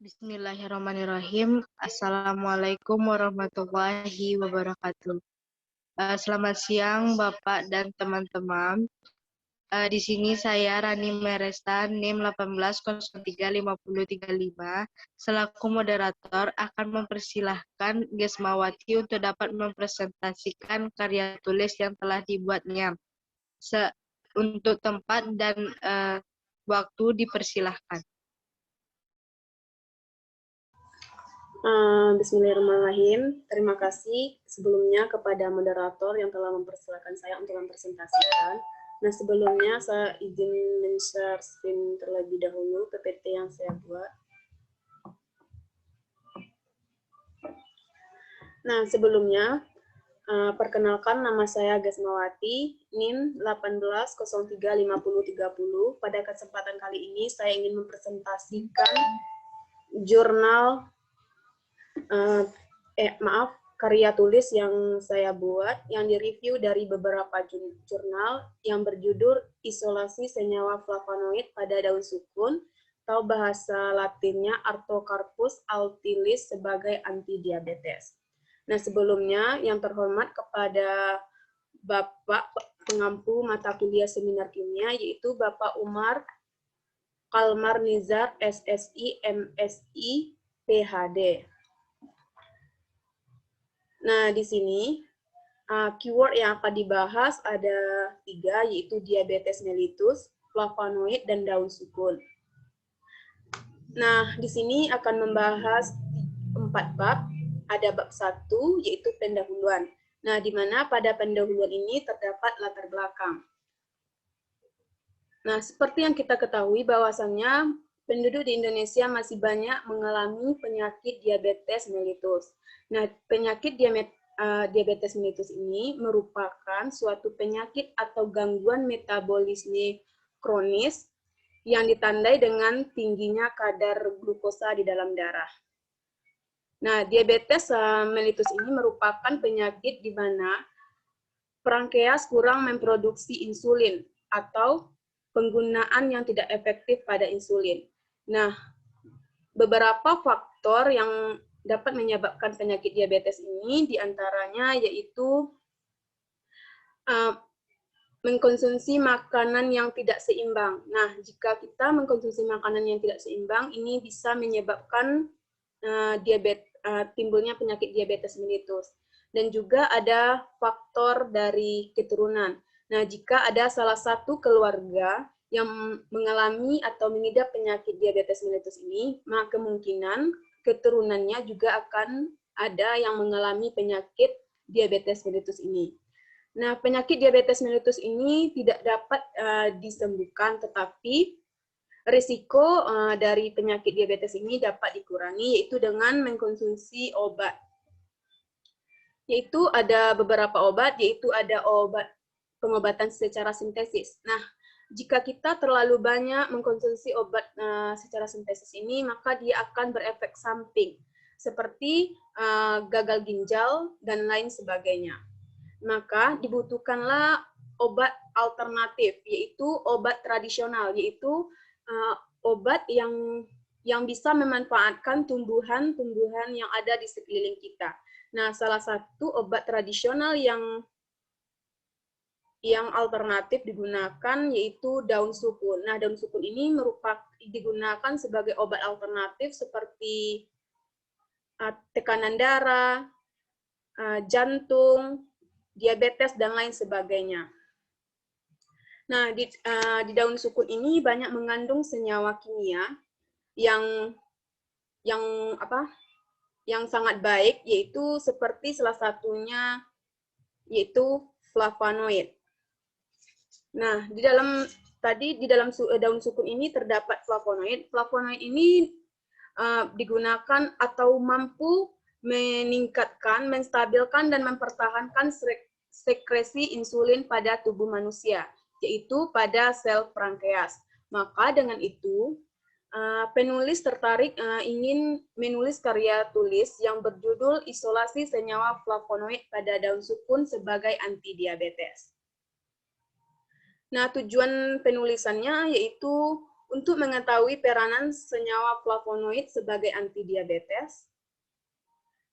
Bismillahirrahmanirrahim. Assalamualaikum warahmatullahi wabarakatuh. Selamat siang Bapak dan teman-teman. Di sini saya Rani Meresta, NIM 18035035, selaku moderator akan mempersilahkan Gesmawati untuk dapat mempresentasikan karya tulis yang telah dibuatnya. Untuk tempat dan waktu dipersilahkan. Bismillahirrahmanirrahim. Terima kasih sebelumnya kepada moderator yang telah mempersilahkan saya untuk mempresentasikan. Nah, sebelumnya saya izin men-share screen terlebih dahulu PPT yang saya buat. Nah, sebelumnya perkenalkan, nama saya Gesmawati, NIM 18035030. Pada kesempatan kali ini saya ingin mempresentasikan jurnal karya tulis yang saya buat, yang direview dari beberapa jurnal yang berjudul Isolasi Senyawa Flavonoid pada Daun Sukun, atau bahasa latinnya Artocarpus altilis sebagai antidiabetes. Nah, sebelumnya yang terhormat kepada Bapak pengampu mata kuliah seminar kimia, yaitu Bapak Umar Kalmar Nizar, SSI, MSI, PhD. Nah, di sini keyword yang akan dibahas ada 3, yaitu diabetes mellitus, flavonoid, dan daun sukun. Nah, di sini akan membahas 4 bab. Ada bab 1, yaitu pendahuluan. Nah, di mana pada pendahuluan ini terdapat latar belakang. Nah, seperti yang kita ketahui bahwasannya penduduk di Indonesia masih banyak mengalami penyakit diabetes mellitus. Nah, penyakit diabetes mellitus ini merupakan suatu penyakit atau gangguan metabolisme kronis yang ditandai dengan tingginya kadar glukosa di dalam darah. Nah, diabetes mellitus ini merupakan penyakit di mana pankreas kurang memproduksi insulin atau penggunaan yang tidak efektif pada insulin. Nah, beberapa faktor yang dapat menyebabkan penyakit diabetes ini diantaranya yaitu mengkonsumsi makanan yang tidak seimbang. Nah, jika kita mengkonsumsi makanan yang tidak seimbang, ini bisa menyebabkan timbulnya penyakit diabetes mellitus. Dan juga ada faktor dari keturunan. Nah, jika ada salah satu keluarga yang mengalami atau mengidap penyakit diabetes mellitus ini, maka kemungkinan keturunannya juga akan ada yang mengalami penyakit diabetes mellitus ini. Nah, penyakit diabetes mellitus ini tidak dapat disembuhkan, tetapi risiko dari penyakit diabetes ini dapat dikurangi, yaitu dengan mengkonsumsi obat. Yaitu ada beberapa obat, yaitu ada obat pengobatan secara sintesis. Nah, jika kita terlalu banyak mengkonsumsi obat secara sintesis ini, maka dia akan berefek samping, seperti gagal ginjal dan lain sebagainya. Maka dibutuhkanlah obat alternatif, yaitu obat tradisional, yaitu obat yang bisa memanfaatkan tumbuhan-tumbuhan yang ada di sekeliling kita. Nah, salah satu obat tradisional yang alternatif digunakan yaitu daun sukun. Nah, daun sukun ini digunakan sebagai obat alternatif seperti tekanan darah, jantung, diabetes, dan lain sebagainya. Nah, di daun sukun ini banyak mengandung senyawa kimia yang sangat baik, yaitu seperti salah satunya yaitu flavonoid. Nah, di dalam daun sukun ini terdapat flavonoid. Flavonoid ini digunakan atau mampu meningkatkan, menstabilkan, dan mempertahankan sekresi insulin pada tubuh manusia, yaitu pada sel pankreas. Maka dengan itu, penulis tertarik ingin menulis karya tulis yang berjudul Isolasi Senyawa Flavonoid pada Daun Sukun sebagai Antidiabetes. Nah, tujuan penulisannya yaitu untuk mengetahui peranan senyawa flavonoid sebagai antidiabetes.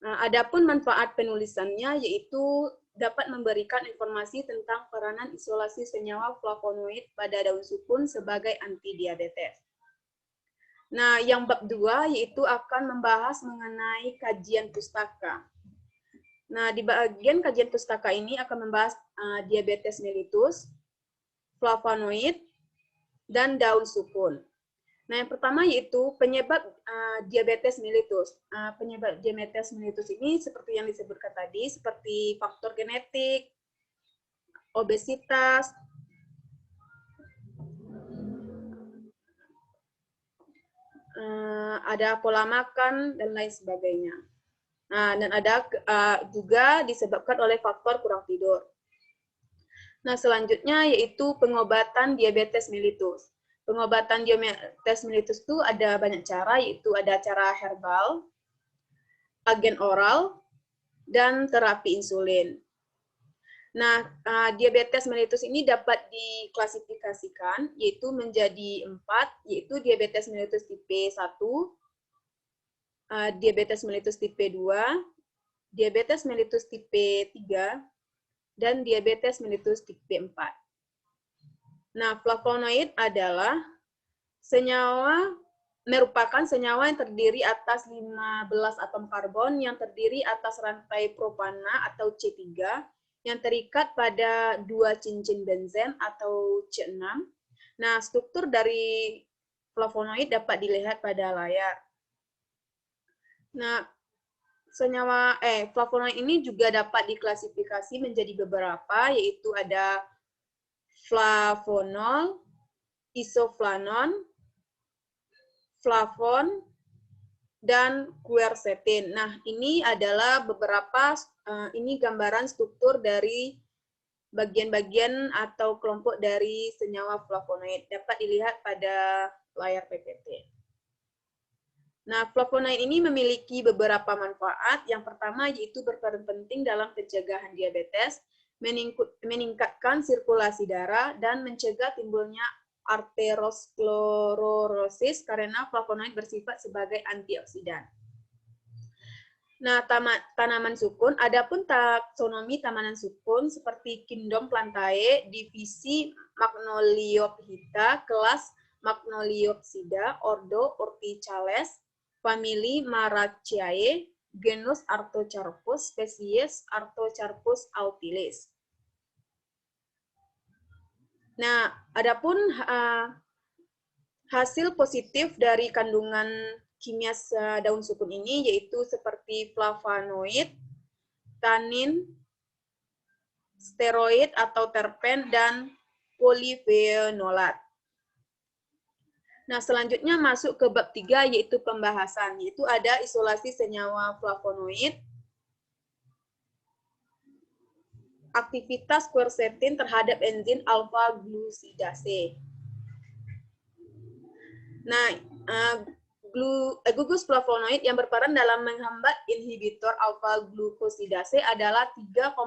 Adapun manfaat penulisannya yaitu dapat memberikan informasi tentang peranan isolasi senyawa flavonoid pada daun sukun sebagai antidiabetes. Nah, yang bab 2 yaitu akan membahas mengenai kajian pustaka. Nah, di bagian kajian pustaka ini akan membahas diabetes mellitus, flavonoid, dan daun sukun. Nah, yang pertama yaitu penyebab diabetes mellitus. Penyebab diabetes mellitus ini seperti yang disebutkan tadi, seperti faktor genetik, obesitas, ada pola makan, dan lain sebagainya. Nah, dan ada juga disebabkan oleh faktor kurang tidur. Nah, selanjutnya yaitu pengobatan diabetes mellitus. Pengobatan diabetes mellitus itu ada banyak cara, yaitu ada cara herbal, agen oral, dan terapi insulin. Nah, diabetes mellitus ini dapat diklasifikasikan yaitu menjadi 4, yaitu diabetes mellitus tipe 1, diabetes mellitus tipe 2, diabetes mellitus tipe 3, dan diabetes mellitus tipe 4. Nah, flavonoid adalah merupakan senyawa yang terdiri atas 15 atom karbon yang terdiri atas rantai propana atau C3 yang terikat pada 2 cincin benzen atau C6. Nah, struktur dari flavonoid dapat dilihat pada layar. Nah, flavonoid ini juga dapat diklasifikasi menjadi beberapa, yaitu ada flavonol, isoflavon, flavon, dan quercetin. Nah, ini adalah beberapa, ini gambaran struktur dari bagian-bagian atau kelompok dari senyawa flavonoid. Dapat dilihat pada layar PPT. Nah, flavonoid ini memiliki beberapa manfaat. Yang pertama yaitu berperan penting dalam pencegahan diabetes, meningkatkan sirkulasi darah, dan mencegah timbulnya arteriosklerosis karena flavonoid bersifat sebagai antioksidan. Nah, tanaman sukun, adapun taksonomi tanaman sukun seperti Kingdom Plantae, divisi Magnoliophyta, kelas Magnoliopsida, ordo Orticales, famili Maraceae, genus Artocarpus, spesies Artocarpus autilis. Nah, adapun hasil positif dari kandungan kimia daun sukun ini yaitu seperti flavonoid, tanin, steroid atau terpen, dan polifenolat. Nah, selanjutnya masuk ke bab 3 yaitu pembahasan, yaitu ada isolasi senyawa flavonoid, aktivitas quercetin terhadap enzim alfa-glucidase. Nah, gugus flavonoid yang berperan dalam menghambat inhibitor alfa-glucosidase adalah 3,4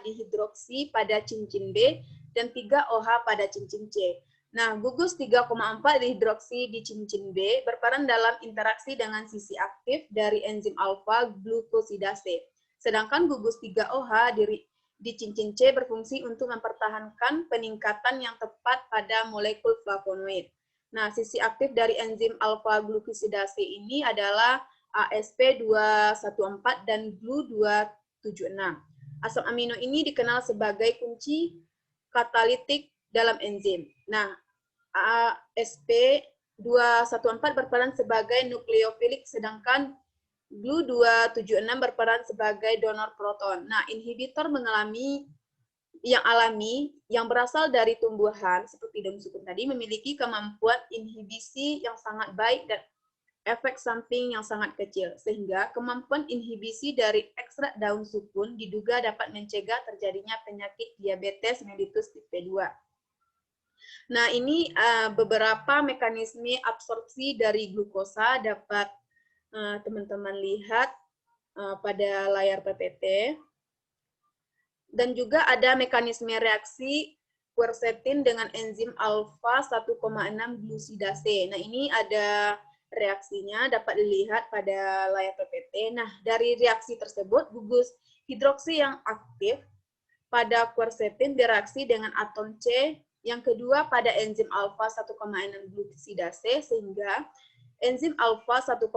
dihidroksi pada cincin B dan 3 OH pada cincin C. Nah, gugus 3,4 dihidroksi di cincin B berperan dalam interaksi dengan sisi aktif dari enzim alfa-glucosidase. Sedangkan gugus 3 OH di cincin C berfungsi untuk mempertahankan peningkatan yang tepat pada molekul flavonoid. Nah, sisi aktif dari enzim alfa-glucosidase ini adalah ASP214 dan GLU276. Asam amino ini dikenal sebagai kunci katalitik dalam enzim. Nah, ASP214 berperan sebagai nukleofilik, sedangkan GLU276 berperan sebagai donor proton. Nah, inhibitor alami yang berasal dari tumbuhan seperti daun sukun tadi memiliki kemampuan inhibisi yang sangat baik dan efek samping yang sangat kecil, sehingga kemampuan inhibisi dari ekstrak daun sukun diduga dapat mencegah terjadinya penyakit diabetes mellitus tipe 2. Nah, ini beberapa mekanisme absorpsi dari glukosa dapat teman-teman lihat pada layar PPT. Dan juga ada mekanisme reaksi quercetin dengan enzim alfa 1,6 glucidase. Nah, ini ada reaksinya dapat dilihat pada layar PPT. Nah, dari reaksi tersebut, gugus hidroksi yang aktif pada quercetin bereaksi dengan atom C, yang kedua pada enzim alfa 1,6 glucidase, sehingga enzim alfa 1,6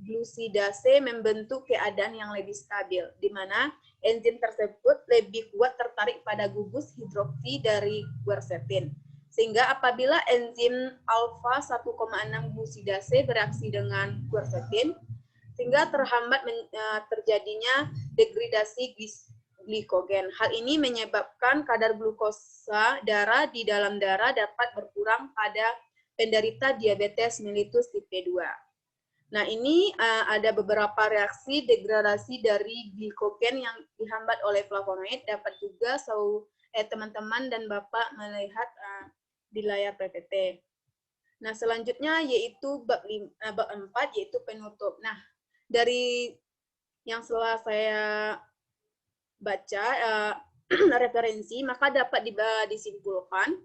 glucidase membentuk keadaan yang lebih stabil, di mana enzim tersebut lebih kuat tertarik pada gugus hidroksi dari quercetin. Sehingga apabila enzim alfa 1,6 glucidase bereaksi dengan quercetin, sehingga terhambat terjadinya degradasi glikogen. Hal ini menyebabkan kadar glukosa darah di dalam darah dapat berkurang pada penderita diabetes mellitus tipe 2. Nah, ini ada beberapa reaksi degradasi dari glikogen yang dihambat oleh flavonoid, dapat juga teman-teman dan Bapak melihat di layar PPT. Nah, selanjutnya yaitu bab 4, yaitu penutup. Nah, dari yang setelah saya baca referensi, maka dapat disimpulkan,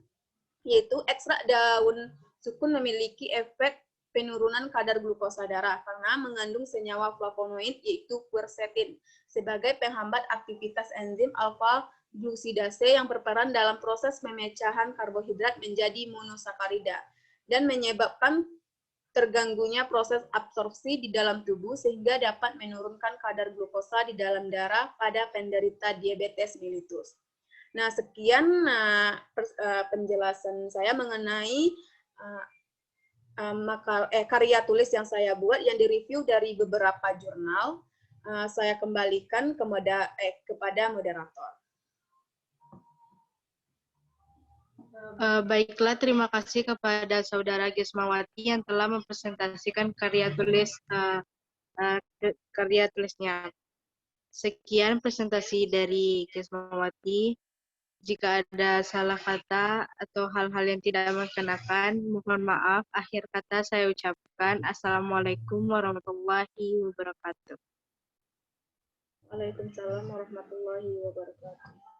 yaitu ekstrak daun sukun memiliki efek penurunan kadar glukosa darah karena mengandung senyawa flavonoid yaitu quercetin sebagai penghambat aktivitas enzim alfa glucidase yang berperan dalam proses pemecahan karbohidrat menjadi monosakarida dan menyebabkan terganggunya proses absorpsi di dalam tubuh sehingga dapat menurunkan kadar glukosa di dalam darah pada penderita diabetes mellitus. Nah, sekian penjelasan saya mengenai karya tulis yang saya buat yang direview dari beberapa jurnal. Saya kembalikan kepada moderator. Baiklah, terima kasih kepada Saudara Gesmawati yang telah mempresentasikan karya tulisnya. Sekian presentasi dari Gesmawati. Jika ada salah kata atau hal-hal yang tidak mengenakan, mohon maaf. Akhir kata saya ucapkan Assalamualaikum warahmatullahi wabarakatuh. Waalaikumsalam warahmatullahi wabarakatuh.